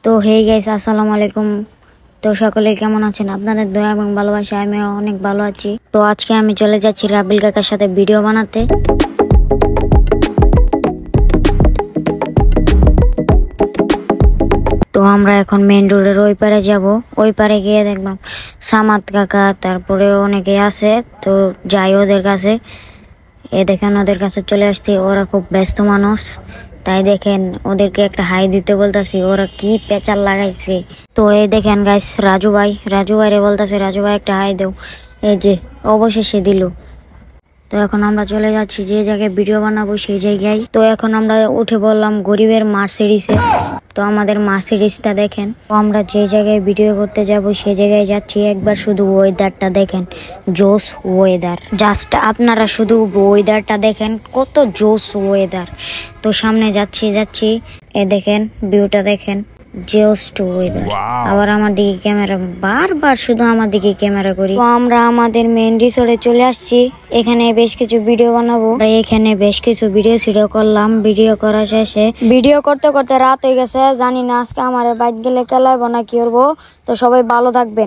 তো hey guys, আসসালামু আলাইকুম। তো সকলে কেমন আছেন? আপনাদের দয়া এবং ভালোবাসায় আমি অনেক ভালো আছি। তো আজকে আমি চলে যাচ্ছি রাবিল কাকার সাথে ভিডিও বানাতে। তো আমরা এখন মেইন রোডের ওই পারে যাব। ওই পারে গিয়ে দেখলাম সামাদ কাকা, তারপরে অনেকে আছে। তো যাই ওদের কাছে, দেখেন ওদের কাছে চলে আসছি। ওরা খুব ব্যস্ত মানুষ, তাই দেখেন ওদেরকে একটা হাই দিতে বলতেছি। ওরা কি পেঁচাল লাগাইছে। তো দেখেন গাইস, রাজু ভাইরে বলতেছে, রাজু ভাই একটা হাই দেও। এই যে অবশেষে দিল। তো এখন আমরা চলে যাচ্ছি যে জায়গায় ভিডিও বানাবো সেই জায়গায়। তো এখন আমরা উঠে বললাম গরিবের মার্সিডিসে। তো আমাদের মার্সিডিসটা দেখেন। তো আমরা যে জায়গায় ভিডিও করতে যাব সেই জায়গায় যাচ্ছি। একবার শুধু ওয়েদারটা দেখেন, জোস ওয়েদার। জাস্ট আপনারা শুধু ওয়েদারটা দেখেন, কত জোস ওয়েদার। তো সামনে যাচ্ছি দেখেন ভিউটা দেখেন, জাস্ট ওয়েদার। আবার আমার দিকে ক্যামেরা, বারবার শুধু আমার দিকে ক্যামেরা করি। তো আমরা আমাদের মেইন রিসোর্টে চলে আসছি। এখানে বেশ কিছু ভিডিও বানাবো। এখানে বেশ কিছু ভিডিও করলাম। ভিডিও করা শেষে ভিডিও করতে করতে রাত হয়ে গেছে। জানি না আজকে আমার বাইক গেলে কেলাবো না কি করবো। তো সবাই ভালো থাকবেন।